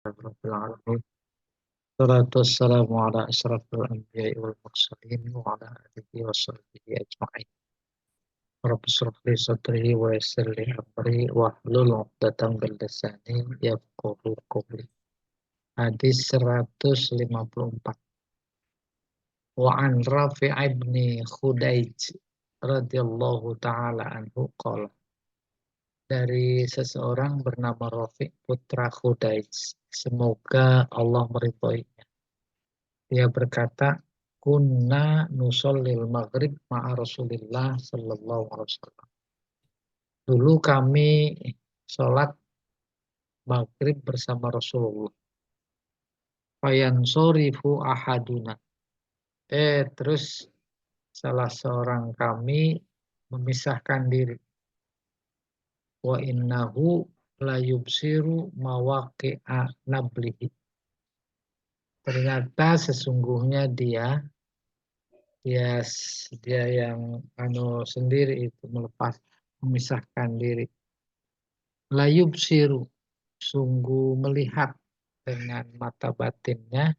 Rabbil alamin. Salatu wassalamu ala asyrafil anbiya'i wal mursalin wa ala alihi wa sahbihi ajma'in. Rabbi shrah li sadri wa yassir li amri wa hlul 'uqdatam min lisani yafqahu qawli. Hadis 154. Wa an Rafi' ibn Khudaij radhiyallahu taala anhu qala, dari seseorang bernama Rafi' putra Khudaij, semoga Allah meridhoinya. Dia berkata, kunna nusallil maghrib ma'a Rasulillah sallallahu alaihi wasallam. Dulu kami sholat maghrib bersama Rasulullah. Fayansorifu ahaduna. Terus salah seorang kami memisahkan diri. Wa innahu la yubsiru mawaqi'a nablihi. Ternyata sesungguhnya dia yang sendiri itu memisahkan diri. La yubsiru, sungguh melihat dengan mata batinnya,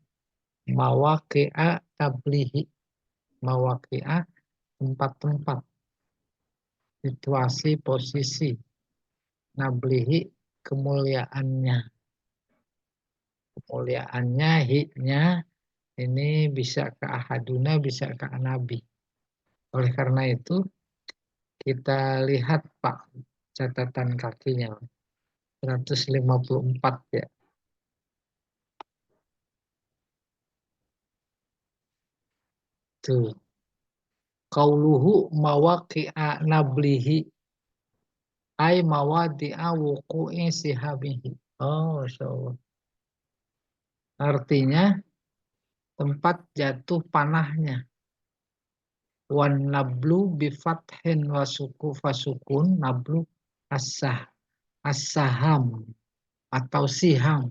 mawaqi'a nablihi. Mawaqi'a, tempat-tempat, situasi, posisi, nablihi, kemuliaannya. Kemuliaannya, hiknya, ini bisa ke ahaduna, bisa ke nabi. Oleh karena itu, kita lihat Pak, catatan kakinya. 154 ya. Tuh. Qauluhu mawaqi'a nablihi. Ay mawadi'a wuku'i sihabihi. Oh, insyaallah. Artinya tempat jatuh panahnya. Wan nablu bifathin wasuku fasukun nablu as-saham atau siham.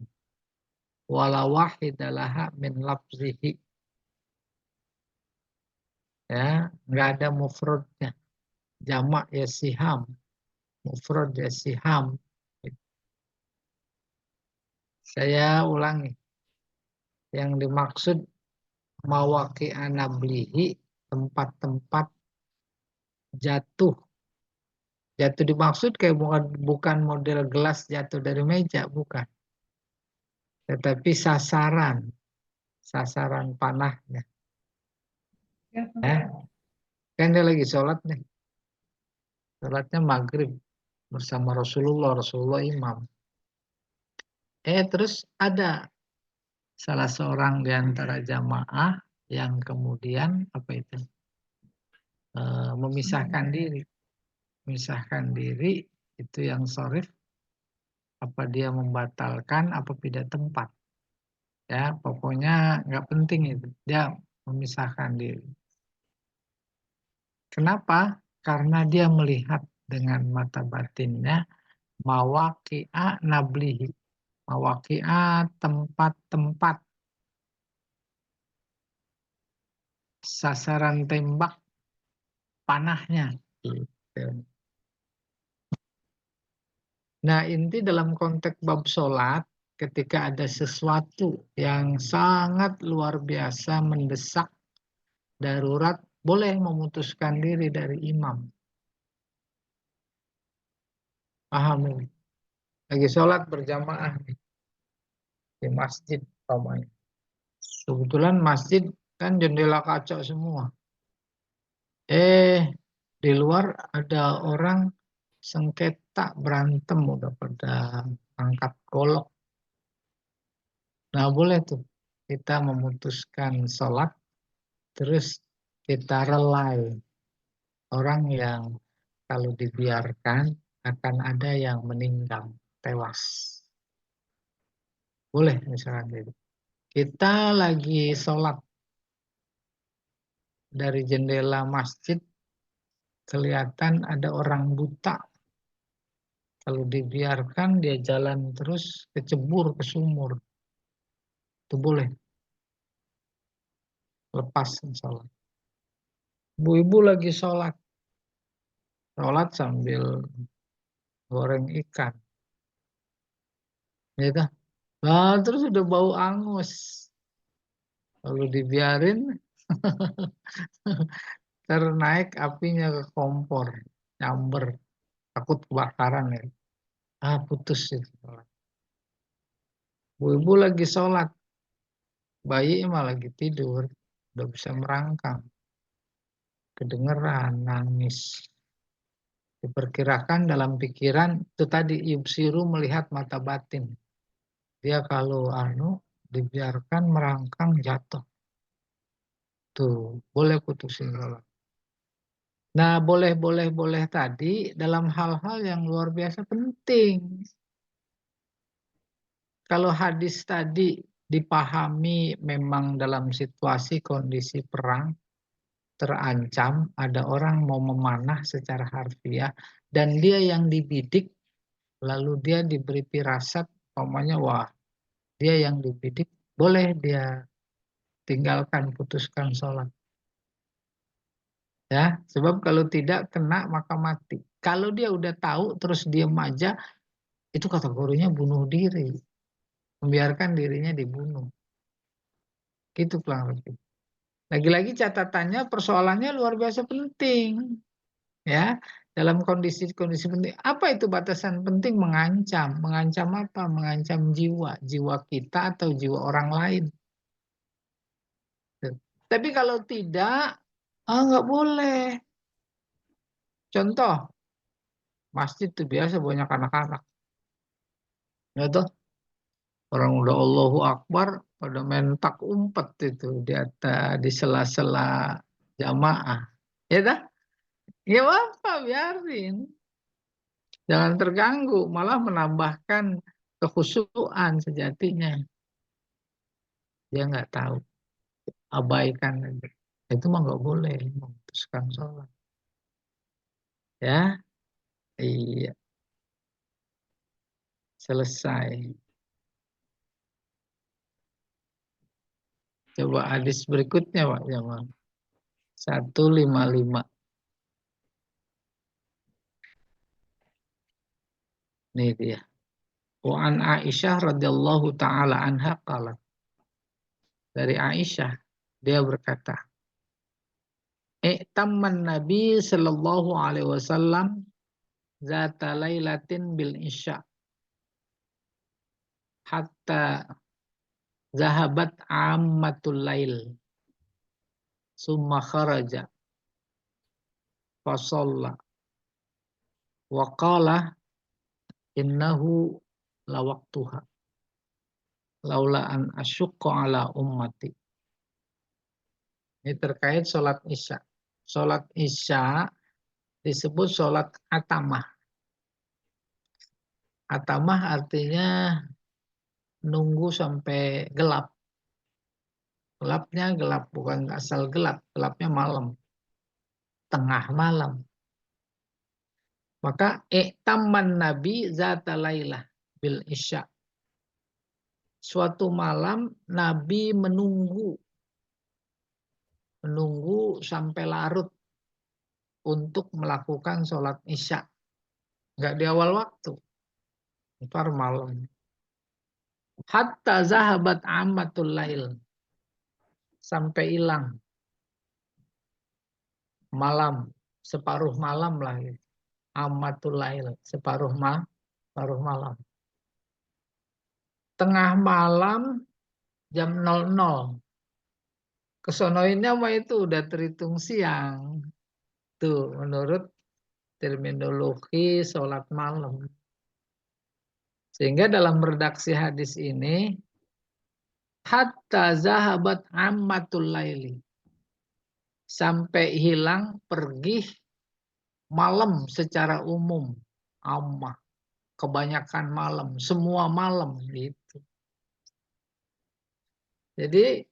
Wala wahidalaha min lafzihi. Ya, enggak ada mufradnya. Jamak ya siham. Mufrad ya siham. Saya ulangi. Yang dimaksud mawaqi'a nablihi, tempat-tempat jatuh. Jatuh dimaksud kayak bukan model gelas jatuh dari meja, bukan. Tetapi sasaran panahnya. Kan dia lagi sholat nih. Sholatnya maghrib bersama Rasulullah imam. Terus ada salah seorang di antara jamaah yang kemudian memisahkan diri. Memisahkan diri itu yang sharif, apa dia membatalkan apa pindah tempat. Ya, pokoknya nggak penting itu. Dia memisahkan diri. Kenapa? Karena dia melihat dengan mata batinnya mawaqi'a nablihi. Mawaqi'a tempat-tempat sasaran tembak panahnya. Gitu. Nah, inti dalam konteks bab sholat, ketika ada sesuatu yang sangat luar biasa, mendesak, darurat, boleh memutuskan diri dari imam. Paham ini? Lagi sholat berjamaah di masjid, umpamanya. Kebetulan masjid kan jendela kaca semua. Di luar ada orang sengketa, berantem, udah pada angkat golok. Nah, boleh tuh kita memutuskan sholat, terus kita relai orang yang kalau dibiarkan akan ada yang meninggal, tewas. Boleh misalkan gitu. Kita lagi sholat, dari jendela masjid kelihatan ada orang buta. Kalau dibiarkan dia jalan terus kecebur ke sumur. Itu boleh. Lepas sholat. Ibu-ibu lagi sholat. Sholat sambil goreng ikan. Gitu. Nah, terus udah bau angus. Lalu dibiarin, ternaik apinya ke kompor, nyamber, takut kebakaran ya. Ah, putus itu. Ibu lagi sholat, bayi emang lagi tidur, udah bisa merangkang, kedengeran nangis. Diperkirakan dalam pikiran itu tadi yubsiru melihat mata batin. Dia kalau dibiarkan merangkang jatuh. Tuh, boleh putusin sholat. Nah, boleh tadi dalam hal-hal yang luar biasa penting. Kalau hadis tadi dipahami memang dalam situasi kondisi perang, terancam, ada orang mau memanah secara harfiah, dan dia yang dibidik, lalu dia diberi firasat, umpamanya, wah, dia yang dibidik, boleh dia tinggalkan, putuskan sholat. Ya, sebab kalau tidak kena maka mati. Kalau dia udah tahu terus diam aja, itu kategorinya bunuh diri, membiarkan dirinya dibunuh. Gitu kurang lebih. Lagi-lagi catatannya persoalannya luar biasa penting, ya. Dalam kondisi-kondisi penting, apa itu batasan penting? Mengancam apa? Mengancam jiwa kita atau jiwa orang lain. Tapi kalau tidak, nggak boleh. Contoh, masjid itu biasa banyak anak-anak, ya toh. Orang udah Allahu Akbar, pada main tak umpet itu di atas, di sela-sela jamaah. Ya dah, ya apa, biarin. Jangan terganggu, malah menambahkan kekhusyuan sejatinya. Dia nggak tahu, abaikan aja. Itu mah nggak boleh memutuskan sholat. Ya, iya, selesai. Coba hadis berikutnya, Pak Jamal. 155. Nih dia. Wa an Aisyah radhiyallahu taala anha qalat. Dari Aisyah, dia berkata, "I'tamman Nabi sallallahu alaihi wasallam zata lailatin bil isya hatta zahabat ammatul lail summa kharaja fasalla wa qala innahu lawaqtuha laula an asyukka ala ummati." Ini terkait sholat isya. Sholat isya disebut sholat atamah. Atamah artinya nunggu sampai gelap. Gelapnya gelap, bukan asal gelap. Gelapnya malam, tengah malam. Maka i'tamman Nabi zata lailah bil isya. Suatu malam Nabi menunggu sampai larut untuk melakukan sholat isya. Enggak di awal waktu, ntar malam. Hatta zahabat ammatul lail, sampai hilang malam, separuh malam lah. Ammatul lail, separuh malam. Tengah malam jam 00. Kesonoinnya mah itu udah terhitung siang. Tuh, menurut terminologi sholat malam. Sehingga dalam redaksi hadis ini, hatta zahabat ammatul laili. Sampai hilang, pergi malam secara umum. Ammah. Kebanyakan malam. Semua malam gitu. Jadi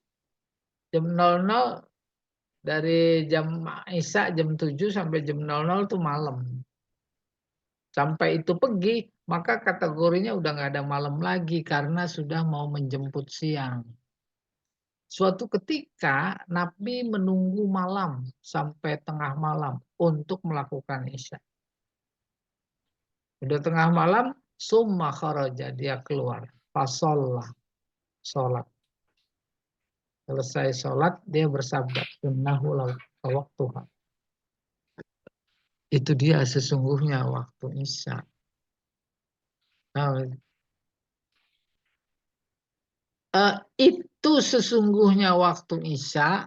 jam 00, dari jam Isya jam 7 sampai jam 00 itu malam. Sampai itu pergi, maka kategorinya udah nggak ada malam lagi karena sudah mau menjemput siang. Suatu ketika Nabi menunggu malam sampai tengah malam untuk melakukan Isya. Udah tengah malam, summa kharaja, dia keluar. fasollah, sholat. Selesai sholat, dia bersabda, innahu lawaqtuha. Itu dia sesungguhnya waktu Isya. Nah, itu sesungguhnya waktu Isya,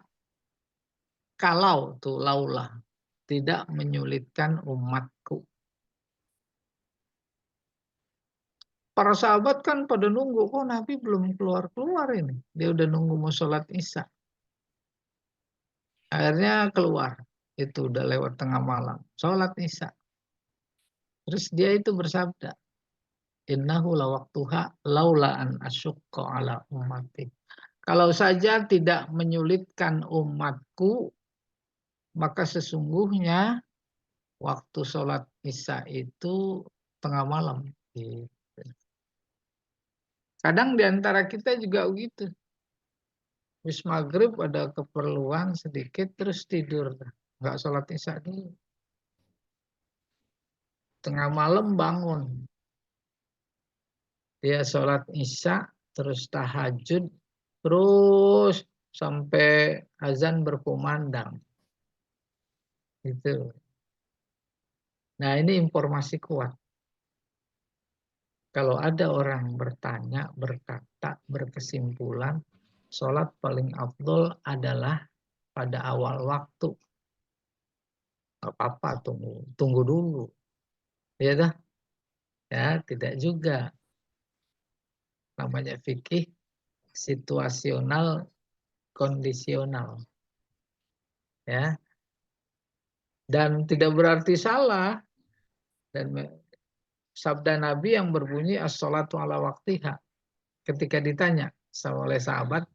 kalau tuh laulah tidak menyulitkan umatku. Para sahabat kan pada nunggu, kok Nabi belum keluar-keluar ini. Dia udah nunggu mau sholat Isya. Akhirnya keluar. Itu udah lewat tengah malam. Sholat Isya. Terus dia itu bersabda, innahu lawaqtuha laula an asyukka ala ummati. Kalau saja tidak menyulitkan umatku, maka sesungguhnya waktu sholat Isya itu tengah malam. Gitu. Kadang di antara kita juga begitu. Habis maghrib ada keperluan sedikit terus tidur. Nggak sholat Isya dulu. Tengah malam bangun. Dia sholat Isya, terus tahajud, terus sampai azan berkumandang. Gitu. Nah, ini informasi kuat. Kalau ada orang bertanya, berkata, berkesimpulan, sholat paling afdol adalah pada awal waktu. Gak apa-apa, tunggu dulu. Ya dah, ya tidak juga. Namanya fikih situasional, kondisional. Ya, dan tidak berarti salah. Dan sabda Nabi yang berbunyi as-sholatu ala waktiha. Ketika ditanya oleh sahabat,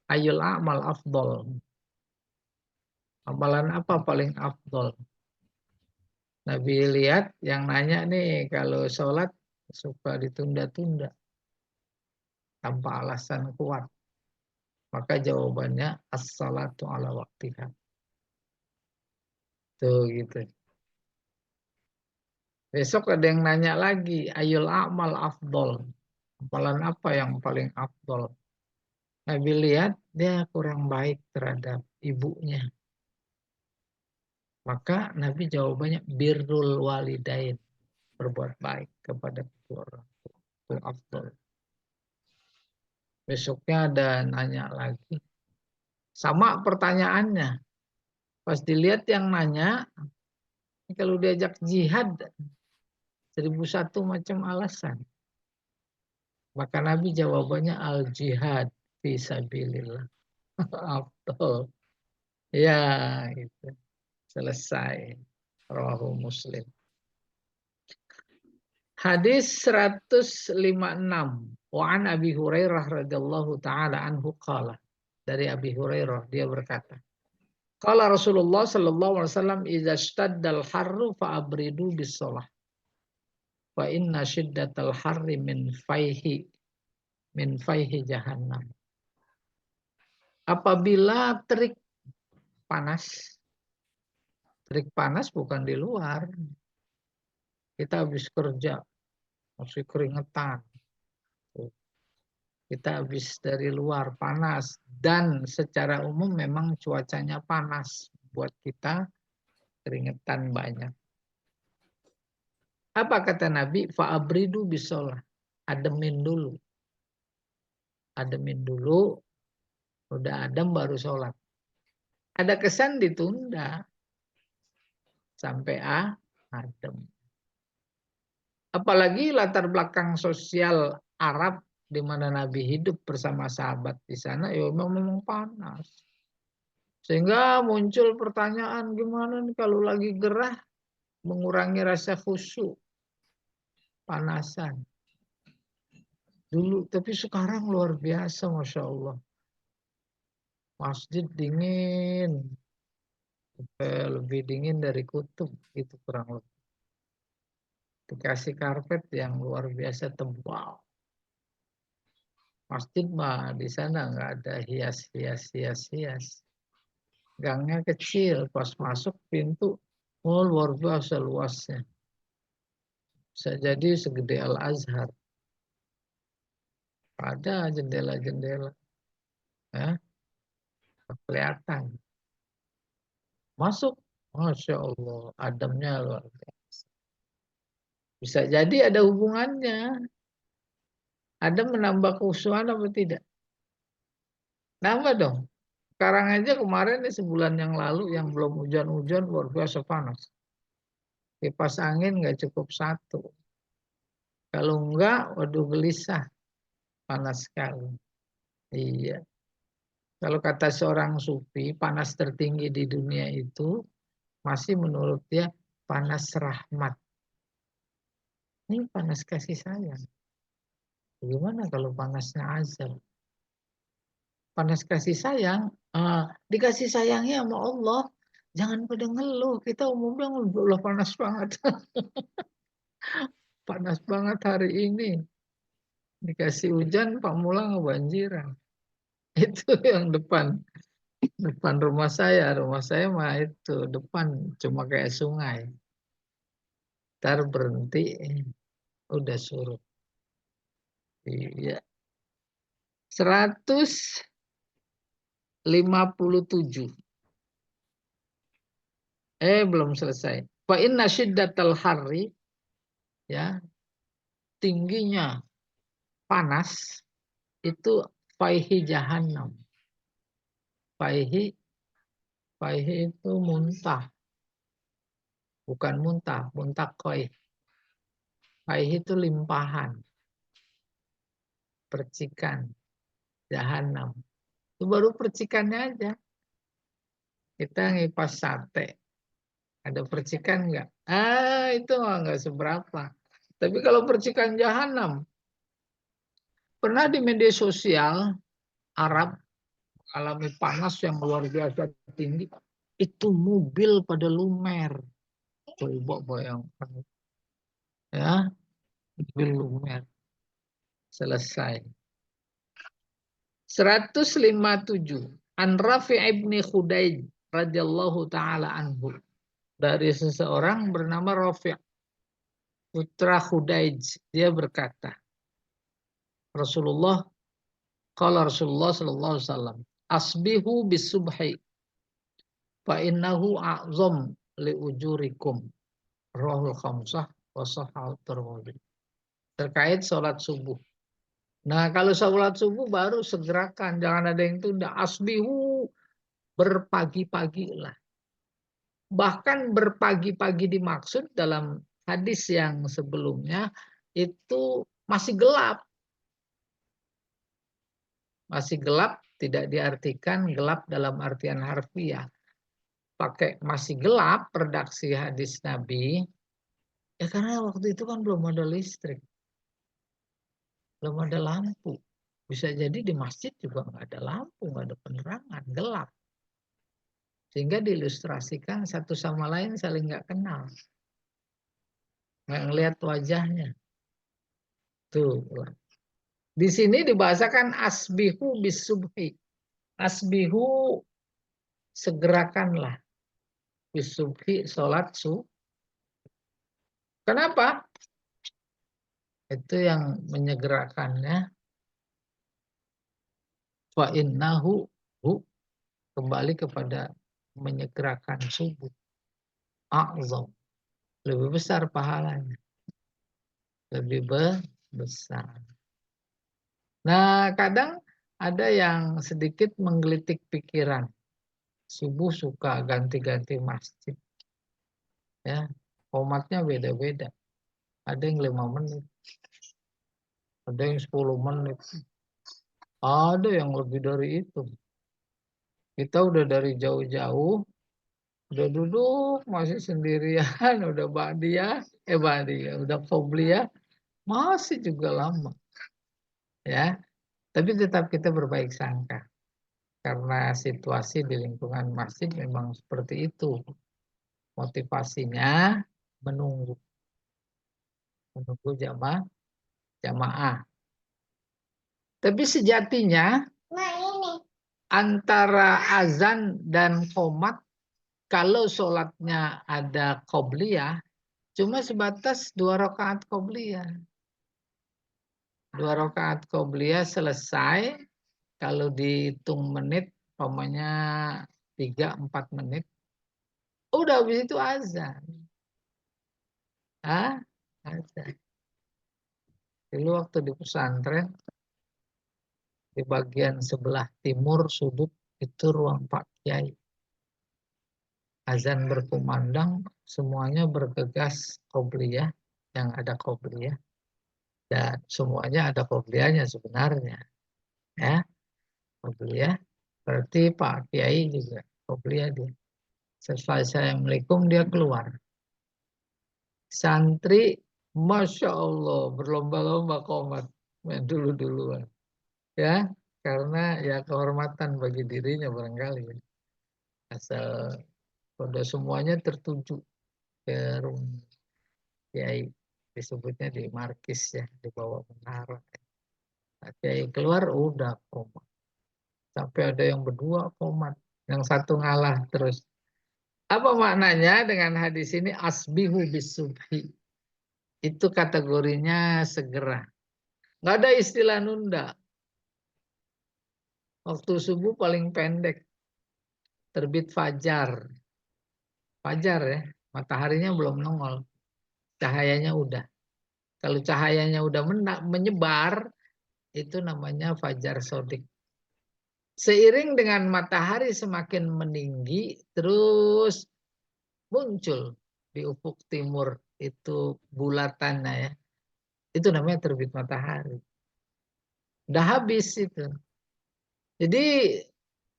ayul a'mal afdol. Amalan apa paling afdol? Nabi lihat yang nanya nih, kalau sholat suka ditunda-tunda tanpa alasan kuat. Maka jawabannya as-sholatu ala waktiha. Tuh gitu. Besok ada yang nanya lagi, ayul a'mal afdol. Amalan apa yang paling afdol? Nabi lihat dia kurang baik terhadap ibunya. Maka Nabi jawabannya birrul walidain. Berbuat baik kepada kedua orang tua. Itu afdol. Besoknya ada nanya lagi. Sama pertanyaannya. Pas dilihat yang nanya, kalau diajak jihad, 1001 macam alasan. Maka Nabi jawabannya al-jihad fisabilillah. Afdol. Ya, itu. Selesai. Rawahu Muslim. Hadis 156. Wa an Abi Hurairah radhiyallahu taala anhu qala. Dari Abi Hurairah dia berkata, qala Rasulullah sallallahu alaihi wasallam idza shtaddal harru fa abridu bis shalah. Fa inna shiddatal harri min faihi jahannam. Apabila terik panas bukan di luar. Kita habis kerja, masih keringetan. Kita habis dari luar panas. Dan secara umum memang cuacanya panas. Buat kita keringetan banyak. Apa kata Nabi? Fa'abridu bisolah. Ademin dulu. Ademin dulu. Udah adem baru sholat. Ada kesan ditunda. Sampai adem. Apalagi latar belakang sosial Arab di mana Nabi hidup bersama sahabat di sana, ya memang panas. Sehingga muncul pertanyaan, gimana nih kalau lagi gerah mengurangi rasa khusyuk, panasan. Dulu, tapi sekarang luar biasa, Masya Allah. Masjid dingin, lebih dingin dari kutub, itu kurang lebih. Dikasih karpet yang luar biasa tebal. Masjid mah di sana nggak ada hias. Gangnya kecil, pas masuk pintu, oh luar biasa luasnya. Bisa jadi segede Al-Azhar. Ada jendela-jendela, ya, kelihatan. Masuk, Masya Allah, ademnya luar biasa. Bisa jadi ada hubungannya. Adem menambah khusyuan apa tidak? Nambah dong. Sekarang aja kemarin nih sebulan yang lalu yang belum hujan-hujan luar biasa panas. Kipas angin nggak cukup satu. Kalau enggak, waduh gelisah, panas sekali. Iya. Kalau kata seorang sufi, panas tertinggi di dunia itu masih menurut dia panas rahmat. Ini panas kasih sayang. Bagaimana kalau panasnya azab? Panas kasih sayang, dikasih sayangnya sama Allah. Jangan pada ngeluh. Kita umumnya Allah panas banget. Panas banget hari ini. Dikasih hujan, Pak Mula kebanjiran. Itu yang depan. Depan rumah saya. Rumah saya mah itu. Depan cuma kayak sungai. Ntar berhenti, udah surut. Iya. 157. Belum selesai. Fa inna syiddatal harri, ya, tingginya panas itu faihi jahannam. Faihi, faihi itu muntah, bukan muntah, muntah koi. Faihi itu limpahan, percikan, jahannam. Itu baru percikannya aja. Kita ngipas sate, ada percikan nggak? Itu nggak seberapa. Tapi kalau percikan jahanam, pernah di media sosial Arab alami panas yang luar biasa tinggi, itu mobil pada lumer. Coba bayangkan, ya, mobil lumer. Selesai. 157. An Rafi' ibni Khudaij radhiyallahu taala anhu. Dari seseorang bernama Rafi', putra Khudaij, dia berkata, Rasulullah, qala Rasulullah sallallahu alaihi wasallam, asbihu bisubhi fa innahu a'zam li ujurikum. Rawahul khamsah wa sahhahu Tirmidzi. Terkait sholat subuh. Nah, kalau sholat subuh baru segerakan, jangan ada yang tunda. Asbihu, berpagi-pagilah. Bahkan berpagi-pagi dimaksud dalam hadis yang sebelumnya itu masih gelap. Masih gelap tidak diartikan gelap dalam artian harfiah. Pakai masih gelap, redaksi hadis Nabi, ya karena waktu itu kan belum ada listrik, belum ada lampu. Bisa jadi di masjid juga nggak ada lampu, nggak ada penerangan, gelap. Sehingga diilustrasikan satu sama lain saling nggak kenal. Nggak ngelihat wajahnya. Tuh. Di sini dibahasakan asbihu bisubhi. Asbihu, segerakanlah. Bisubhi, sholat subuh. Kenapa? Itu yang menyegerakannya. Fa innahu, kembali kepada menyegerakan subuh. A'zam, lebih besar pahalanya. Lebih besar. Nah, kadang ada yang sedikit menggelitik pikiran. Subuh suka ganti-ganti masjid. Ya, komatnya beda-beda. Ada yang 5 menit, ada yang 10 menit, ada yang lebih dari itu. Kita udah dari jauh-jauh, udah duduk masih sendirian, udah ba'diyah, udah qobliyah, masih juga lama. Ya, tapi tetap kita berbaik sangka. Karena situasi di lingkungan masjid memang seperti itu. Motivasinya menunggu jamaah. Tapi sejatinya antara azan dan qomat, kalau sholatnya ada qobliyah, cuma sebatas 2 rakaat qobliyah. 2 rakaat qobliyah selesai, kalau dihitung menit, umpamanya 3-4 menit, udah habis itu azan. Azan. Dulu waktu di pesantren, di bagian sebelah timur sudut itu ruang Pak Kiai. Azan berkumandang, semuanya bergegas qobliyah, yang ada qobliyah. Dan semuanya ada qobliyahnya sebenarnya. Ya, qobliyah. Berarti Pak Kiai juga qobliyah dia. Setelah Assalamualaikum dia keluar. Santri, Masya Allah, berlomba-lomba qomat. Main dulu-duluan. Ya, karena ya kehormatan bagi dirinya barangkali. Asal pada semuanya tertuju ke rumah Kiai. Disebutnya di markis ya, di bawah menara. Nah, Kiai keluar udah qomat. Sampai ada yang berdua qomat. Yang satu ngalah terus. Apa maknanya dengan hadis ini? Asbihu bisubhi. Itu kategorinya segera. Nggak ada istilah nunda. Waktu subuh paling pendek. Terbit fajar. Fajar ya. Mataharinya belum nongol. Cahayanya udah. Kalau cahayanya udah menyebar, itu namanya fajar sodik. Seiring dengan matahari semakin meninggi, terus muncul di ufuk timur itu bulatannya ya. Itu namanya terbit matahari. Udah habis itu. Jadi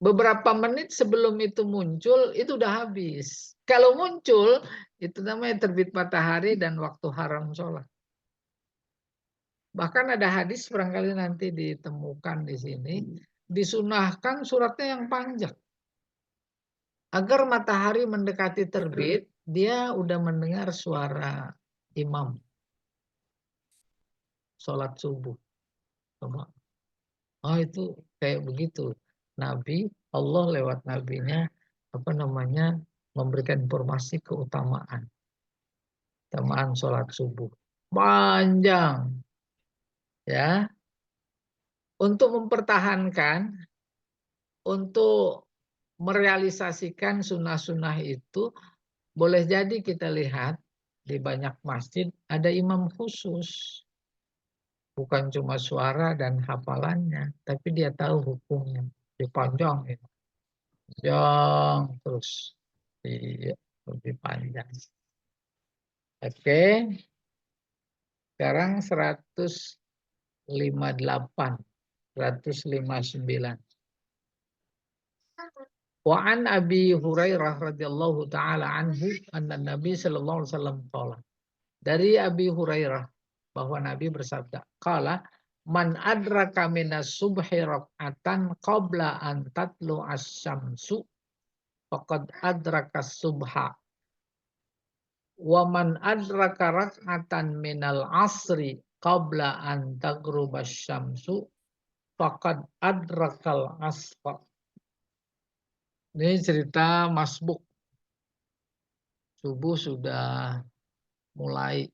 beberapa menit sebelum itu muncul, itu udah habis. Kalau muncul, itu namanya terbit matahari dan waktu haram sholat. Bahkan ada hadis barangkali nanti ditemukan di sini, disunahkan suratnya yang panjang. Agar matahari mendekati terbit, dia udah mendengar suara imam sholat subuh. Oh itu kayak begitu. Nabi, Allah lewat nabinya, apa namanya, memberikan informasi keutamaan. Keutamaan sholat subuh. Panjang. Ya. Untuk mempertahankan, untuk merealisasikan sunnah-sunnah itu, boleh jadi kita lihat di banyak masjid ada imam khusus. Bukan cuma suara dan hafalannya, tapi dia tahu hukumnya. Dipanjangin. Panjang terus. Iya, lebih panjang. Oke, sekarang 158, 159. Wa an Abi Hurairah radhiyallahu taala anhu anna Nabi sallallahu alaihi wasallam qala. Dari Abi Hurairah bahwa Nabi bersabda, qala man adraka minas subhi rak'atan qabla an tatlu asy-syamsu faqad adraka subha. Wa man adraka rak'atan minal asri qabla an taghruba asy-syamsu faqad adrakal asra. Ini cerita masbuk. Subuh sudah mulai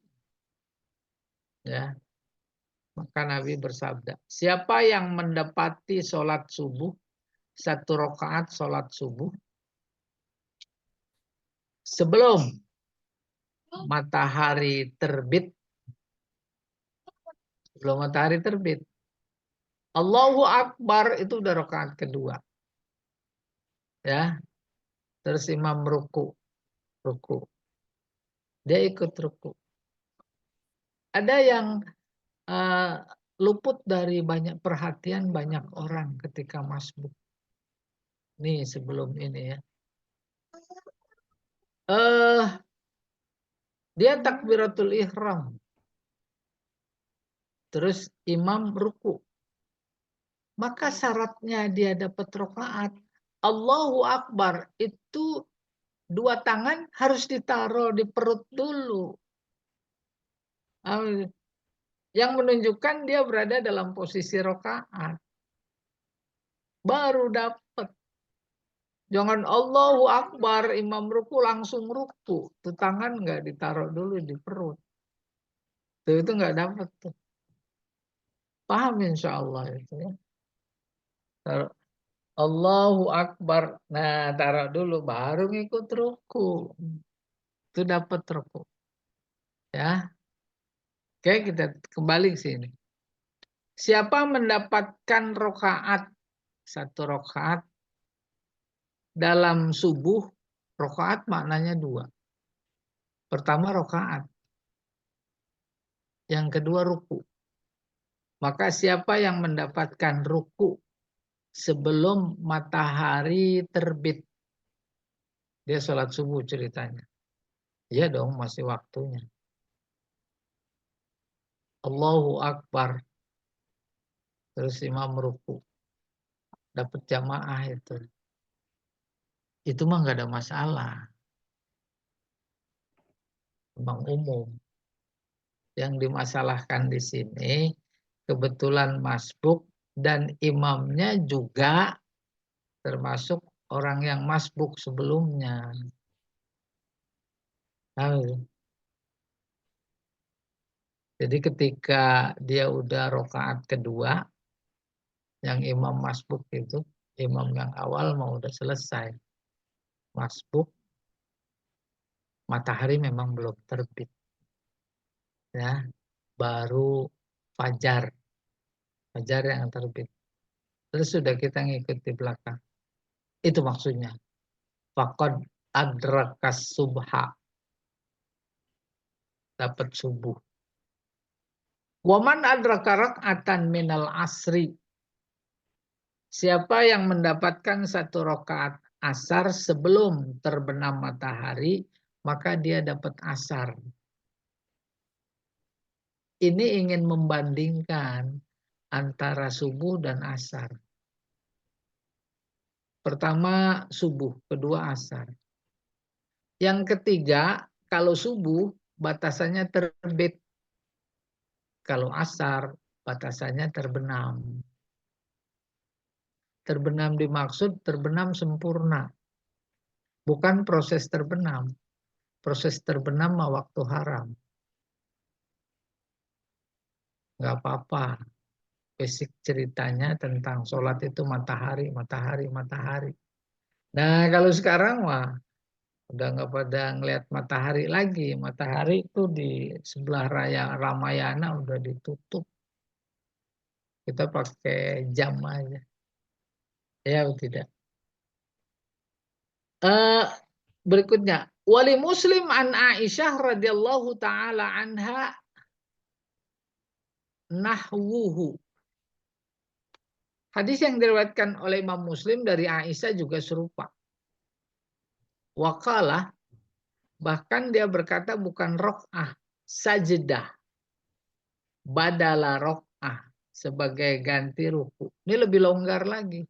ya. Maka Nabi bersabda, siapa yang mendapati sholat subuh, 1 rakaat sholat subuh, sebelum matahari terbit, sebelum matahari terbit, Allahu Akbar, itu udah rakaat kedua. Ya, terus imam ruku. Dia ikut ruku. Ada yang luput dari banyak perhatian banyak orang ketika masbuk. Nih sebelum ini ya. Dia takbiratul ihram. Terus imam ruku. Maka syaratnya dia dapat rakaat. Allahu Akbar itu 2 tangan harus ditaruh di perut dulu. Yang menunjukkan dia berada dalam posisi rakaat. Baru dapat. Jangan Allahu Akbar, imam ruku langsung ruku. Tuh tangan nggak ditaruh dulu di perut. Tuh itu nggak dapat tuh. Paham insya Allah itu ya. Taruh Allahu Akbar. Nah, taruh dulu baru ngikut ruku. Itu dapat ruku. Ya. Oke, kita kembali ke sini. Siapa mendapatkan rokaat, satu rokaat dalam subuh, rokaat maknanya dua. Pertama rokaat, yang kedua ruku. Maka siapa yang mendapatkan ruku sebelum matahari terbit, dia sholat subuh ceritanya. Iya dong, masih waktunya. Allahu Akbar. Terus imam ruku. Dapat jamaah itu. Itu mah nggak ada masalah. Memang umum. Yang dimasalahkan di sini kebetulan masbuk dan imamnya juga termasuk orang yang masbuk sebelumnya. Nah, jadi ketika dia udah rokaat kedua, yang imam masbuk itu, imam yang awal mau udah selesai. Masbuk, matahari memang belum terbit. Ya, baru fajar. Fajar yang terbit. Terus sudah kita ngikut di belakang. Itu maksudnya. Faqad adrakas subha. Dapat subuh. Waman adraka rak'atan minal asri. Siapa yang mendapatkan satu rakaat asar sebelum terbenam matahari, maka dia dapat asar. Ini ingin membandingkan antara subuh dan asar. Pertama subuh, kedua asar. Yang ketiga, kalau subuh batasannya terbit. Kalau asar batasannya terbenam. Terbenam dimaksud terbenam sempurna. Bukan proses terbenam. Proses terbenam mah waktu haram. Nggak apa-apa. Basic ceritanya tentang sholat itu matahari, matahari, matahari. Nah kalau sekarang mah udah nggak pada ngelihat matahari lagi. Matahari itu di sebelah raya Ramayana udah ditutup. Kita pakai jam aja. Ya atau tidak. Eh, berikutnya. Wali Muslim an Aisyah radhiyallahu taala anha nahwuhu. Hadis yang diriwayatkan oleh Imam Muslim dari Aisyah juga serupa. Waqalah, bahkan dia berkata bukan rok'ah, sajdah. Badala rok'ah, sebagai ganti ruku. Ini lebih longgar lagi.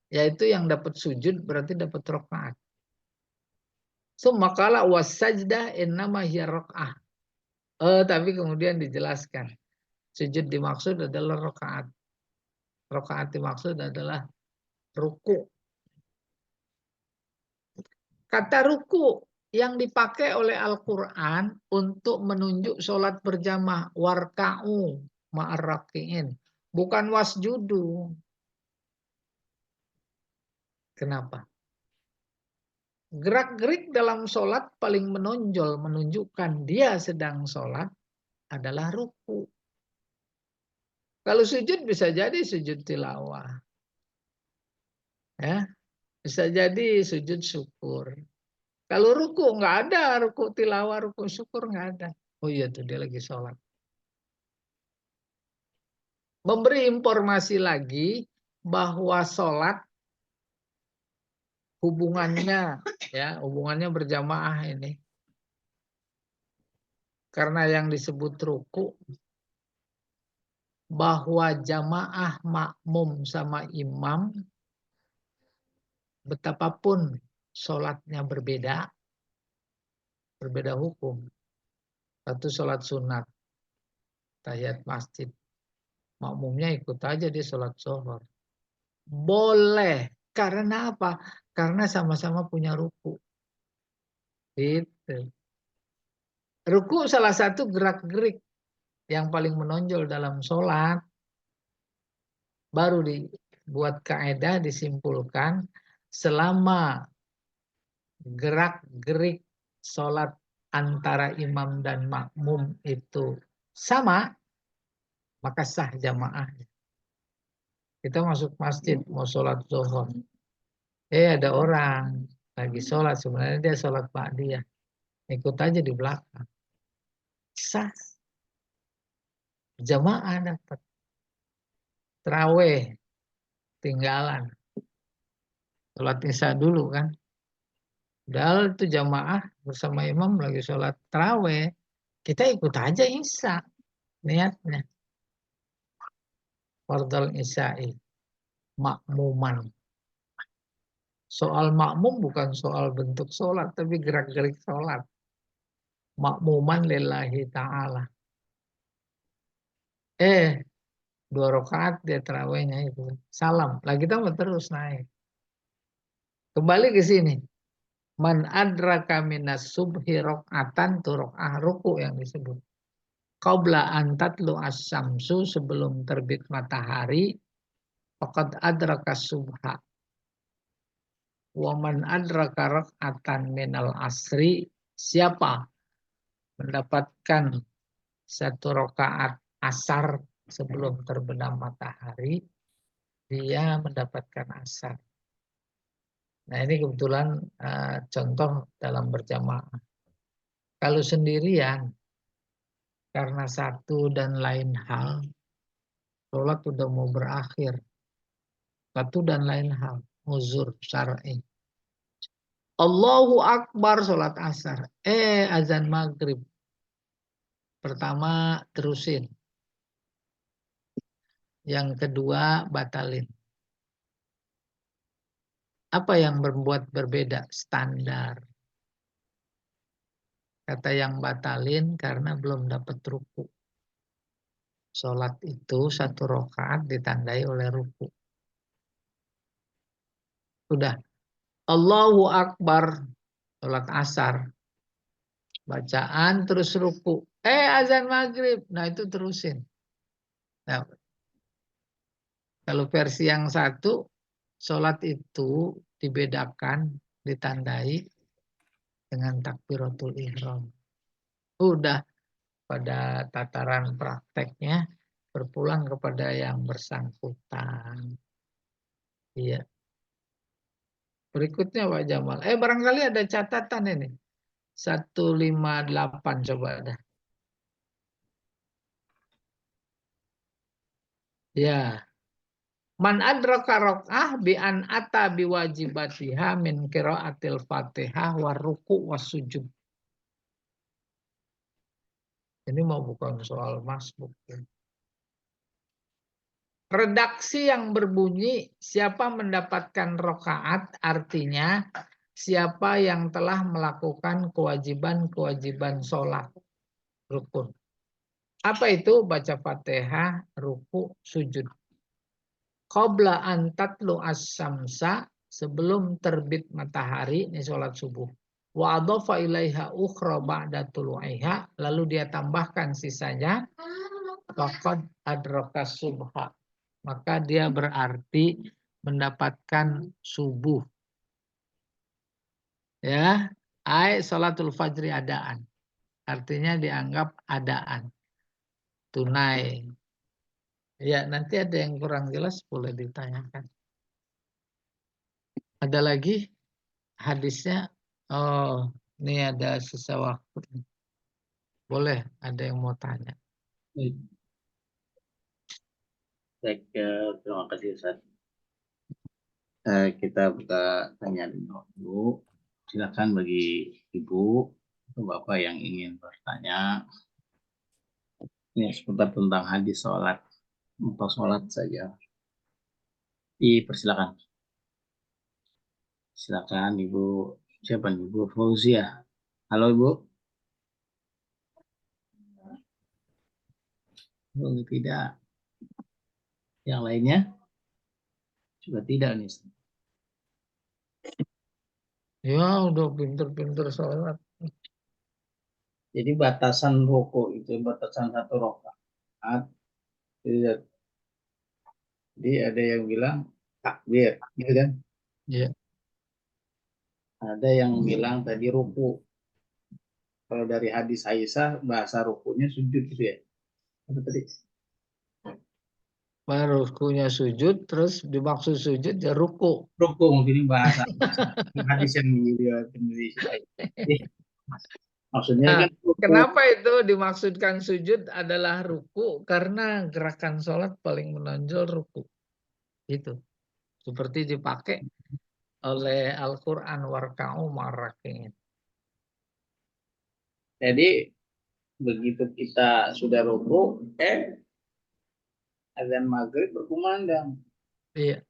Yaitu yang dapat sujud berarti dapat rok'ah. Makalah was sajdah innama hiya rok'ah. Tapi kemudian dijelaskan. Sujud dimaksud adalah rakaat. Rakaat dimaksud adalah ruku. Kata ruku yang dipakai oleh Al-Quran untuk menunjuk sholat berjamaah. Warka'u ma'arraki'in. Bukan wasjudu. Kenapa? Gerak-gerik dalam sholat paling menonjol, menunjukkan dia sedang sholat adalah ruku. Kalau sujud bisa jadi sujud tilawah. Ya, bisa jadi sujud syukur. Kalau ruku nggak ada, ruku tilawah, ruku syukur nggak ada. Oh iya tuh dia lagi sholat. Memberi informasi lagi bahwa sholat hubungannya berjamaah ini. Karena yang disebut ruku, bahwa jamaah makmum sama imam, betapapun sholatnya berbeda hukum. Satu sholat sunat, tahiyat masjid. Makmumnya ikut aja dia sholat zuhur. Boleh. Karena apa? Karena sama-sama punya ruku. Gitu. Ruku salah satu gerak-gerik. yang paling menonjol dalam sholat, baru dibuat kaidah, disimpulkan selama gerak-gerik sholat antara imam dan makmum itu sama, maka sah jamaah. Kita masuk masjid mau sholat zuhur, ada orang lagi sholat, sebenarnya dia sholat ba'diyah, ikut aja di belakang, sah, jamaah dapat. Terawih tinggalan, sholat isya dulu kan, padahal itu jamaah bersama imam lagi sholat terawih, kita ikut aja isya niatnya, fardhul isya'i makmuman. Soal makmum bukan soal bentuk sholat, tapi gerak-gerik sholat. Makmuman lillahi ta'ala. 2 rakaat dia terawihnya itu. Salam. Lagi kita mau terus naik. Kembali ke sini. Man adraka minas subhi rok'atan, tu rok'ah ruku yang disebut. Qabla antatlu as-samsu, sebelum terbit matahari, faqad adraka subha. Wa man adraka rok'atan minal asri, siapa mendapatkan 1 rakaat asar sebelum terbenam matahari, dia mendapatkan asar. Nah ini kebetulan contoh dalam berjamaah. Kalau sendirian, karena satu dan lain hal, sholat sudah mau berakhir. Satu dan lain hal, uzur syar'i. Allahu Akbar, sholat asar. Azan maghrib. Pertama terusin. Yang kedua batalin. Apa yang membuat berbeda? Standar. Kata yang batalin karena belum dapat ruku. Sholat itu 1 rakaat ditandai oleh ruku. Sudah. Allahu Akbar. Sholat asar. Bacaan terus ruku. Azan maghrib. Nah itu terusin. Nah, kalau versi yang satu, sholat itu dibedakan, ditandai dengan takbiratul ihram. Udah pada tataran prakteknya berpulang kepada yang bersangkutan. Iya. Berikutnya Pak Jamal. Barangkali ada catatan ini. 158 coba ada. Ya. Man adraka rok'ah bi an ata biwajibatiha min qiraatil Fatihah war ruku' was sujud. Ini mau bukan soal masbuk. Redaksi yang berbunyi siapa mendapatkan rokaat, artinya siapa yang telah melakukan kewajiban-kewajiban sholat rukun. Apa itu? Baca Fatihah, ruku, sujud. Qabla an tatlu as-samsa, sebelum terbit matahari, ini sholat subuh. Wa adhafa ilaiha ukhra ba'da tulu'iha, lalu dia tambahkan sisanya, faqad adraka subha. Maka dia berarti mendapatkan subuh. Ya, sholatul fajri adaan. Artinya dianggap adaan. Tunai. Ya, nanti ada yang kurang jelas boleh ditanyakan. Ada lagi hadisnya? Oh, ini ada sisa waktu. Boleh, ada yang mau tanya. Baik, terima kasih Ustaz. Kita buka tanya dulu. Silakan bagi Ibu atau Bapak yang ingin bertanya. Ini seputar tentang hadis sholat. Untuk sholat saja. Dipersilakan. Silakan Ibu. Siapa nih? Ibu Fauzia. Halo Ibu. Oh, tidak. Yang lainnya? Juga tidak nih. Ya, udah pinter-pinter sholat. Jadi batasan rokok itu batasan 1 rakaat. Jumat. Jadi ada yang bilang takbir, gitu kan? Iya. Ada yang bilang tadi ruku. Kalau dari hadis Aisyah bahasa rukunya sujud gitu ya. Apa tadi? Baru rukunya sujud, terus dimaksud sujud ya ruku. Ruku mungkin ini bahasa hadis yang diriwayatkan dari Siti Aisyah. Jadi, maksudnya Nah, kan ruku. kenapa itu dimaksudkan sujud adalah ruku? Karena gerakan sholat paling menonjol ruku. Itu. Seperti dipakai oleh Al-Quran warka'u ma'rakin. Jadi begitu kita sudah ruku, azan maghrib berkumandang. Iya.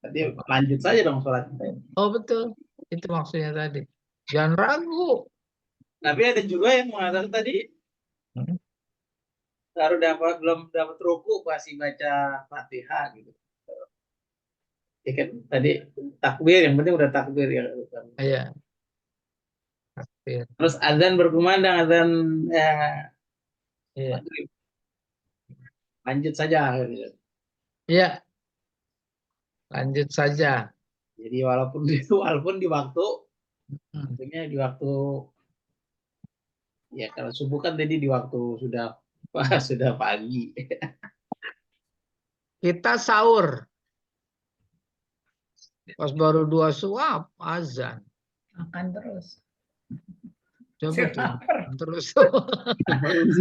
Jadi lanjut saja dong sholat kita. Oh betul. Itu maksudnya tadi. Jangan ragu. Tapi ada juga yang mengatakan tadi Hmm. baru belum dapat ruku masih baca Fatihah gitu. Ya kan tadi takbir, yang penting udah takbir ya. Iya. Takbir. Terus azan berkumandang, azan Iya. maghrib, lanjut saja gitu. Iya. Lanjut saja. Jadi walaupun di waktu, Hmm. maksudnya di waktu, ya kalau subuh kan tadi di waktu sudah sudah pagi. Kita sahur. Pas baru 2 suap, azan. Makan terus. Coba tuh. Lapar. Terus.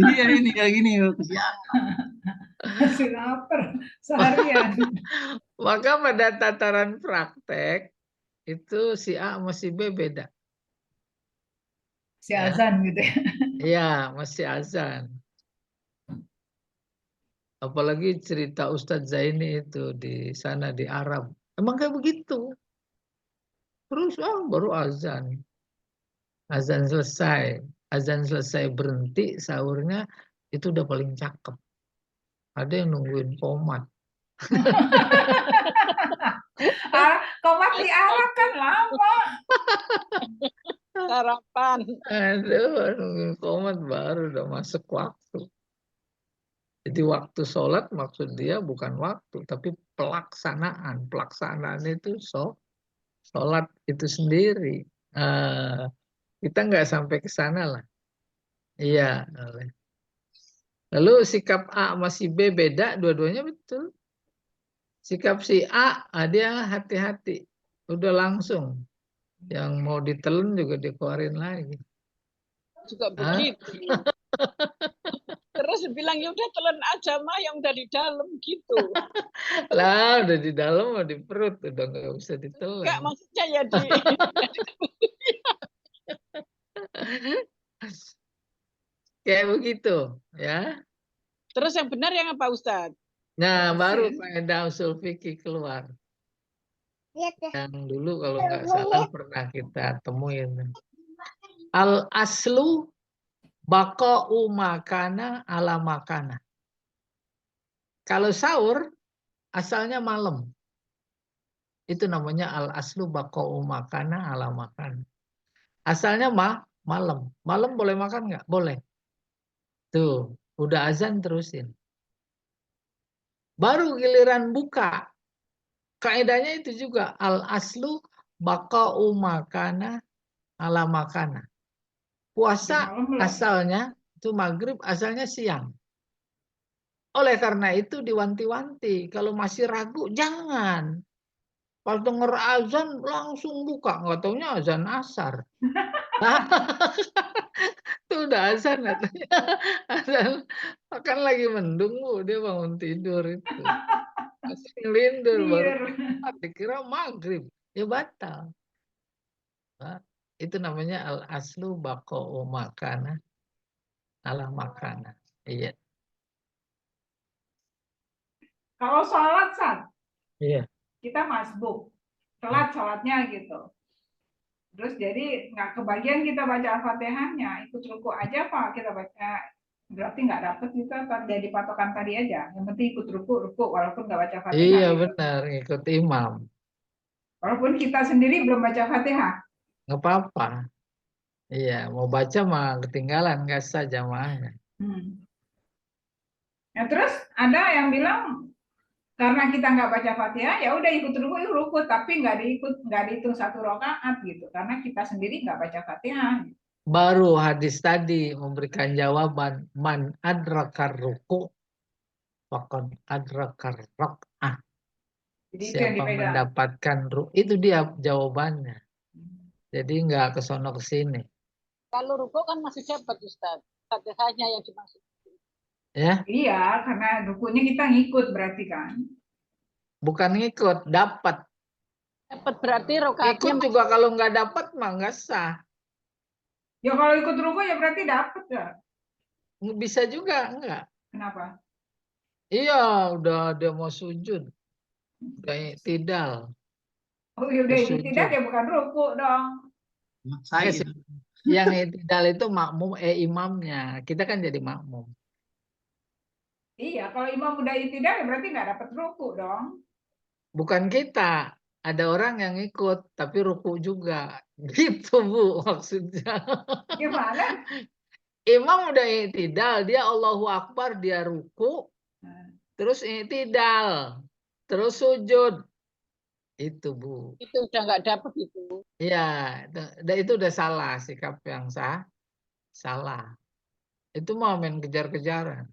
Iya ini kayak gini kesiangan. Masih lapar seharian. Maka pada tataran praktek, itu si A sama si B beda. Si Ya. azan gitu ya. Iya, masih azan. Apalagi cerita Ustadz Zaini itu di sana di Arab. Emang kayak begitu. Terus baru azan. Azan selesai. Azan selesai berhenti sahurnya itu udah paling cakep. Ada yang nungguin komat. Komat di Arab kan lama. Sarapan. Aduh, nungguin komat baru udah masuk waktu. Jadi waktu sholat maksud dia bukan waktu, tapi pelaksanaan. Pelaksanaan itu sholat itu sendiri. Kita nggak sampai ke sana lah. Iya. Lalu sikap A sama si B beda, dua-duanya betul. Sikap si A, dia hati-hati. Udah langsung. Yang mau ditelan juga dikeluarin lagi. Juga begitu. Terus bilang ya udah telan aja mah yang dari dalam gitu. Lah udah di dalam mau di perut udah nggak bisa ditelan. Enggak maksudnya ya di Kayak begitu ya. Terus yang benar yang apa Ustadz? Nah baru faedah usul fikih keluar. Yang dulu kalau nggak salah pernah kita temuin. Al aslu baqa'u makana ala makana. Kalau sahur asalnya malam. Itu namanya al aslu baqa'u makana ala makana. Asalnya malam. Malam boleh makan nggak? Boleh. Tuh, udah azan terusin. Baru giliran buka. Kaidahnya itu juga al aslu baqa'u makana ala makana. Puasa asalnya itu maghrib, asalnya siang. Oleh karena itu diwanti-wanti. Kalau masih ragu, jangan. Pas denger azan langsung buka. Nggak taunya azan asar. Itu udah azan katanya. Azan. Kan lagi mendung, dia bangun tidur itu. Masih ngelindur baru dikira maghrib. Ya batal. Nah, itu namanya al aslu baqa'u makana ala makana. Iya. Kalau sholat, Iya. kita masbuk. Telat sholatnya gitu. Terus jadi nggak kebagian kita baca Al-Fatihahnya. Ikut ruku aja Pak kita baca. Berarti nggak dapet itu jadi patokan tadi aja. Yang penting ikut ruku walaupun nggak baca Fatihah. Iya gitu. benar, ikut imam. Walaupun kita sendiri belum baca Fatihah. Nggak apa-apa. Iya, mau baca mah ketinggalan, nggak sah jamaahnya. Nah, terus ada yang bilang karena kita nggak baca Fatihah, ya udah ikut ruku, tapi nggak dihitung 1 rakaat gitu, karena kita sendiri nggak baca Fatihah. Baru hadis tadi memberikan jawaban man adrakar ruku faqad adrakar rak'ah. Jadi itu yang Siapa dipegang. mendapatkan itu dia jawabannya. Jadi nggak ke sono ke sini. Kalau ruko kan masih dapat Ustaz. Fatihahnya yang dimaksud. Ya, Iya, karena rukunya kita ngikut berarti kan. bukan ngikut, dapat. Dapat berarti rokaatnya Ikut juga kalau nggak dapat mah nggak sah. Ya kalau ikut ruku ya berarti dapat ya. Bisa juga enggak. Kenapa? Iya, udah dia mau sujud. Udah tidal. Oh ya udah Udah itu tidak sujud. ya bukan ruku dong. Saya Enggak gitu. sih. Yang tidal itu makmum imamnya. Kita kan jadi makmum. Iya, kalau imam udah tidak ya berarti nggak dapat ruku dong. Bukan kita. Ada orang yang ikut tapi ruku juga. Gitu, Bu, maksudnya. Gimana? Imam udah tidal, dia Allahu Akbar, dia ruku, terus tidal, terus sujud. Itu, Bu. itu udah nggak dapat itu. Iya, itu udah salah, sikap yang salah. Itu mau main kejar-kejaran.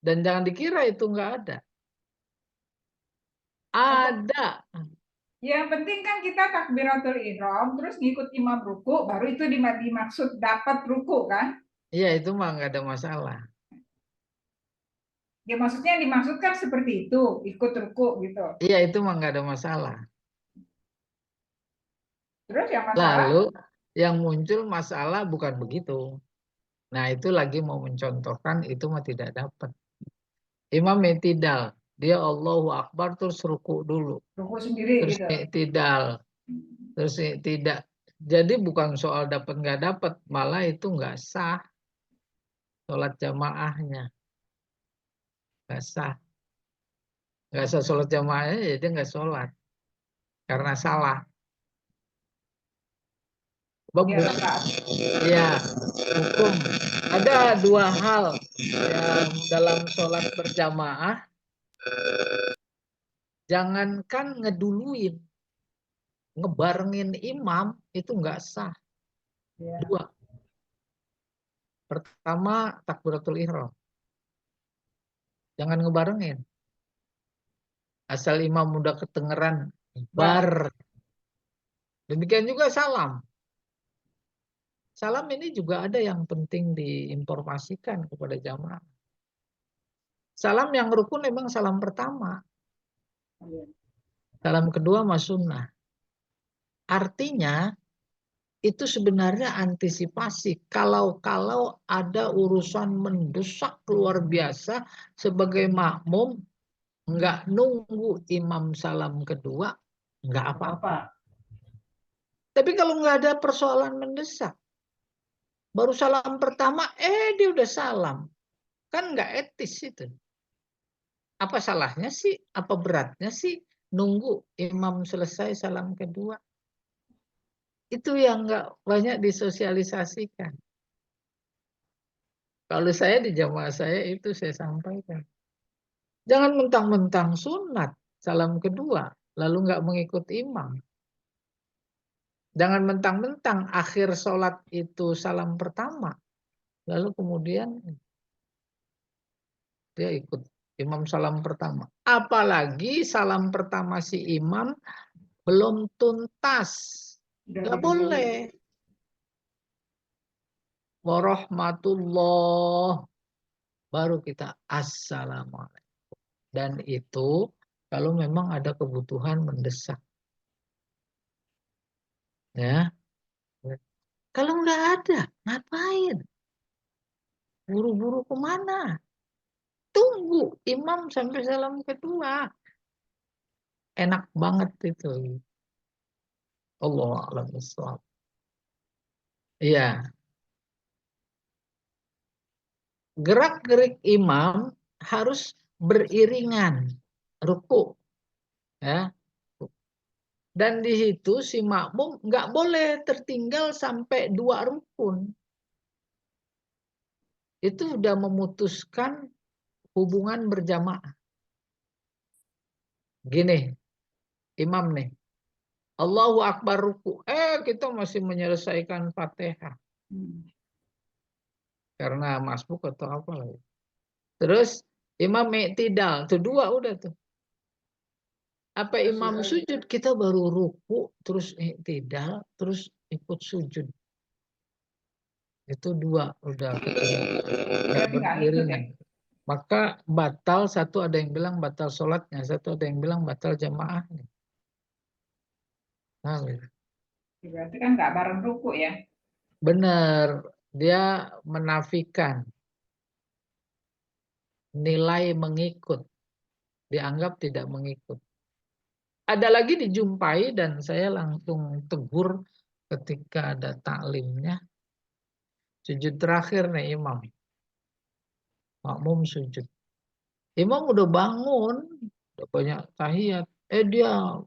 Dan jangan dikira itu nggak ada. Ada. Yang penting kan kita takbiratul ihram, terus ngikut imam ruku, baru itu dimaksud dapat ruku kan? Iya, itu mah nggak ada masalah. Ya maksudnya yang dimaksudkan seperti itu, ikut ruku gitu. Iya, itu mah nggak ada masalah. Terus yang masalah, Lalu yang muncul masalah bukan begitu. Nah, itu lagi mau mencontohkan itu mah tidak dapat. Imam i'tidal, dia Allahu Akbar terus ruku dulu, ruku sendiri terus gitu. i'tidal, terus tidak. Jadi bukan soal dapat nggak dapat, malah itu nggak sah sholat jamaahnya, nggak sah. Nggak sah sholat jamaahnya, jadi nggak sholat karena salah. Dia Bagus. rakaat. Ya, hukum. Ada dua hal yang dalam sholat berjamaah, jangankan ngeduluin, ngebarengin imam itu nggak sah. Ya. Dua. Pertama, takbiratul ihram. Jangan ngebarengin. Asal imam udah kedengeran, bar. Demikian juga salam. Salam ini juga ada yang penting diinformasikan kepada jamaah. Salam yang rukun memang salam pertama. Salam kedua mas sunnah. Artinya itu sebenarnya antisipasi. Kalau ada urusan mendesak luar biasa sebagai makmum, nggak nunggu imam salam kedua, nggak apa-apa. Tapi kalau nggak ada persoalan mendesak, baru salam pertama, dia udah salam. Kan nggak etis itu. Apa salahnya sih? Apa beratnya sih nunggu imam selesai salam kedua? Itu yang nggak banyak disosialisasikan. Kalau saya di jamaah saya itu saya sampaikan. Jangan mentang-mentang sunat salam kedua, lalu nggak mengikut imam. Jangan mentang-mentang akhir sholat itu salam pertama, lalu kemudian dia ikut imam salam pertama. Apalagi salam pertama si imam belum tuntas. Nggak boleh. Warahmatullah. Baru kita assalamualaikum. Dan itu kalau memang ada kebutuhan mendesak. Ya. Kalau nggak ada, ngapain? Buru-buru kemana? Tunggu imam sampai salam kedua. Enak banget itu. Allah a'lam bishawab. Iya. Gerak-gerik imam harus beriringan. Ruku. Ya. Dan di situ si makmum nggak boleh tertinggal sampai 2 rukun. Itu udah memutuskan hubungan berjamaah. Gini, imam nih, Allahu Akbar ruku. Kita masih menyelesaikan Fatihah. Karena masbuk atau apa lagi. Terus imam i'tidal. Itu dua udah tuh. Apa imam sujud, kita baru ruku, terus i'tidal, terus ikut sujud. Itu dua udah Berarti nggak ikut ya? beriringan. Maka batal, satu ada yang bilang batal sholatnya, satu ada yang bilang batal jamaahnya. Nah, Berarti kan nggak bareng ruku ya? benar, dia menafikan nilai mengikut, dianggap tidak mengikut. Ada lagi dijumpai dan saya langsung tegur ketika ada taklimnya, sujud terakhir nih imam, makmum sujud. Imam udah bangun, udah banyak tahiyat, dia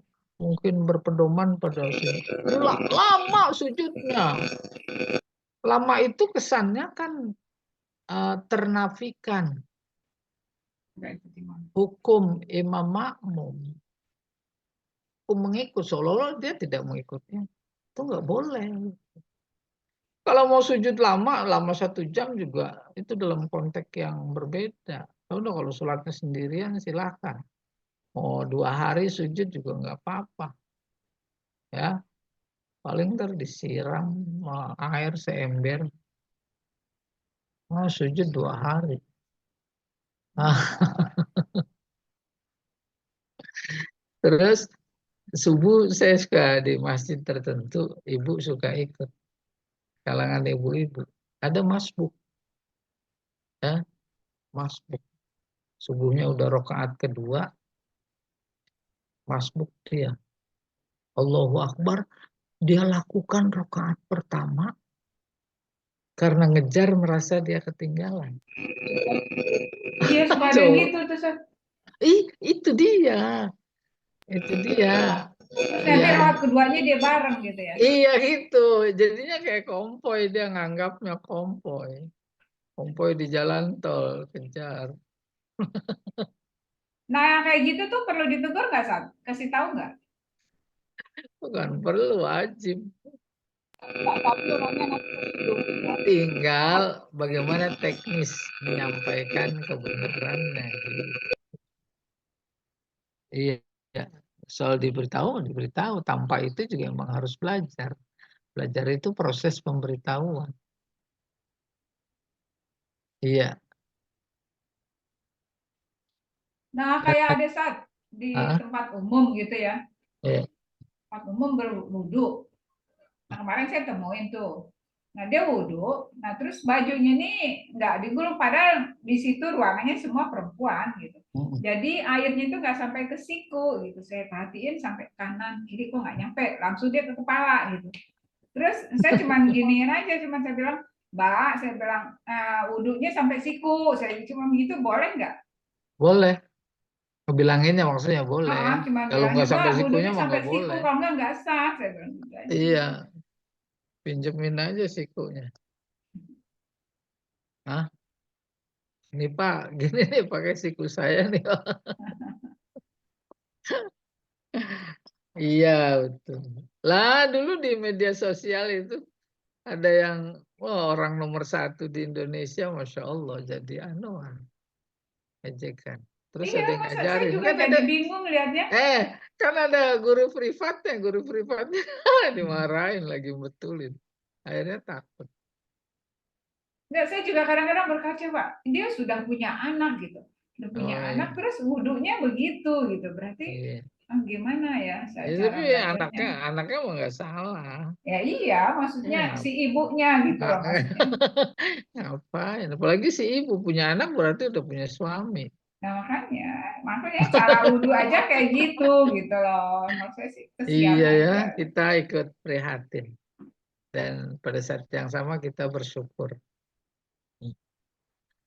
mungkin berpedoman pada sujud. Lama sujudnya. Lama itu kesannya kan ternafikan Nggak ikut imam. hukum imam makmum. Hukum mengikut, seolah-olah dia tidak mengikutnya. Itu nggak boleh. Kalau mau sujud lama 1 jam juga, itu dalam konteks yang berbeda. Udah kalau sholatnya sendirian silakan. Mau 2 hari sujud juga nggak apa-apa. Ya, paling ntar disiram air seember. Mau sujud 2 hari. Terus subuh saya suka di masjid tertentu, ibu suka ikut. Kalangan ibu-ibu. Ada masbuk. Ya, masbuk. Subuhnya udah rakaat kedua. Masbuk dia. Allahu Akbar. Dia lakukan rakaat pertama. Karena ngejar merasa dia ketinggalan. Iya suka ada yang gitu tuh. Itu dia. Itu dia. Terus nanti Ya, rakaat keduanya dia bareng gitu ya? iya gitu. Jadinya kayak konvoy, dia nganggapnya konvoy. Konvoy di jalan tol, kejar. Nah yang kayak gitu tuh perlu ditegur nggak, Sat? Kasih tahu nggak? Bukan perlu, wajib. Nggak tapi orangnya nanti Tinggal bagaimana teknis menyampaikan kebenarannya. Iya, soal diberitahu. Tanpa itu juga memang harus belajar. Belajar itu proses pemberitahuan. Iya. Nah kayak ada saat di Ah, tempat umum gitu ya, iya. tempat umum berwudu. Nah kemarin saya temuin tuh. Nah dia wudhu, nah terus bajunya nih nggak digulung, padahal di situ ruangannya semua perempuan gitu. Jadi airnya itu nggak sampai ke siku gitu. Saya perhatiin sampai kanan kiri kok nggak nyampe, langsung dia ke kepala gitu. Terus saya cuman giniin aja, cuman saya bilang, Mbak, saya bilang wudhunya sampai siku, saya cuma begitu boleh nggak? Boleh. Bilanginnya maksudnya boleh. Cuma Kalau bilangnya nggak sampai Mbak, sikunya wudhunya mah sampai nggak siku, boleh. kalau nggak sah, saya bilang gitu aja. Iya. Pinjemin aja sikunya. Hah? Ini Pak, gini nih pakai siku saya nih. Iya, betul. Lah, dulu di media sosial itu ada yang, orang nomor 1 di Indonesia, Masya Allah, jadi anuan, ejekan. Terus Iya, ada yang masa saya ngajarin. juga jadi bingung lihatnya. Kan ada guru privatnya dimarahin lagi betulin. Akhirnya takut. Nggak, saya juga kadang-kadang berkaca, Pak, dia sudah punya anak gitu. Sudah punya Oh anak, iya. terus wudhunya begitu gitu. Berarti Iya. gimana ya cara Tapi belajarnya? anaknya mah nggak salah. Ya iya, maksudnya Ya, si ibunya gitu loh maksudnya. ngapain? Apalagi si ibu punya anak berarti udah punya suami. Nah makanya cara wudhu aja kayak gitu loh. Maksudnya sih kesian Iya ya, aja. kita ikut prihatin. Dan pada saat yang sama kita bersyukur.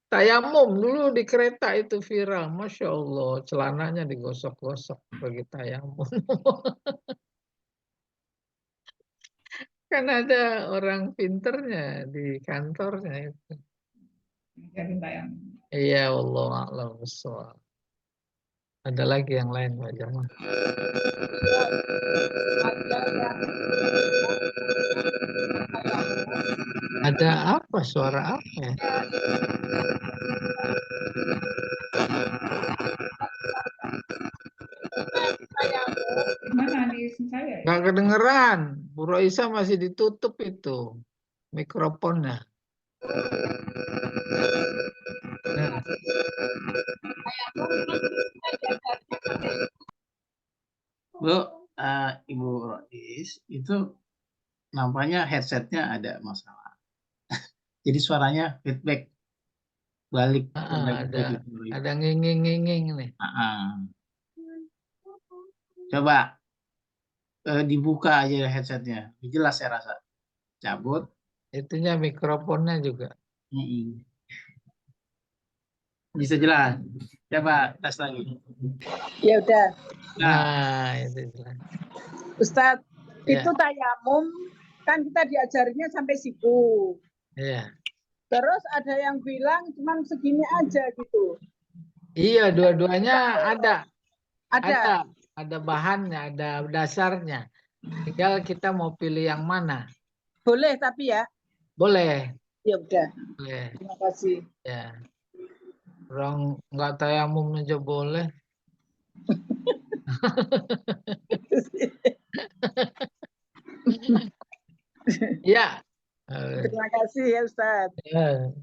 Tayamum dulu di kereta itu viral. Masya Allah, celananya digosok-gosok bagi tayamum. Kan ada orang pinternya di kantornya itu. Jadi tayamum. Iya, wallahu a'lam bishawab. Ada lagi yang lain Pak Jamal? Ada apa? Suara apa ya? Mana di saya ya? Nggak kedengeran. Bu Roisa masih ditutup itu mikrofonnya. Nah, Bu, Ibu Rois, itu nampaknya headsetnya ada masalah. Jadi suaranya feedback balik ada nging-nging nih. Coba dibuka aja headsetnya, jelas saya rasa. Cabut. Itunya mikrofonnya juga. Bisa jelas. Coba tes lagi. Ya udah, Nah, itu jelas. Ustadz, Ya. itu tayamum kan kita diajarinya sampai siku. Iya. Terus ada yang bilang cuma segini aja gitu. Iya, dua-duanya ada. Ada. Ada bahannya, ada dasarnya. Tinggal kita mau pilih yang mana. Boleh tapi ya. Boleh. Ya udah. Boleh. Terima kasih. Ya. Orang nggak tayamum aja boleh. Ya. Terima kasih ya Ustadz. Ya.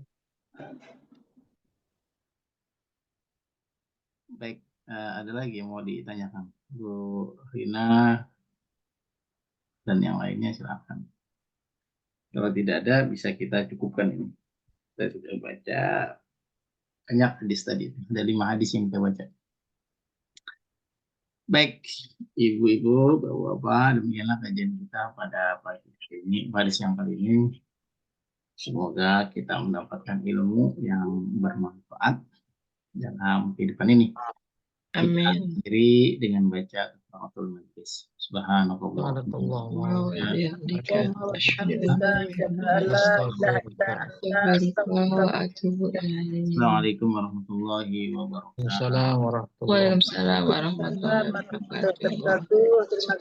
Baik, ada lagi yang mau ditanyakan, Bu Rina dan yang lainnya silakan. Kalau tidak ada, bisa kita cukupkan ini. Kita sudah baca banyak hadis tadi, ada 5 hadis yang kita baca. Baik, ibu-ibu, bapak-bapak, demikianlah kajian kita pada pagi hari ini, pada siang kali ini. Semoga kita mendapatkan ilmu yang bermanfaat dalam kehidupan ini. Amin. Kita akhiri dengan baca kafaratul majlis. Subhanallah. Assalamualaikum warahmatullahi wabarakatuh. Assalamualaikum warahmatullahi wabarakatuh. Waalaikumsalam warahmatullahi wabarakatuh. Terima kasih.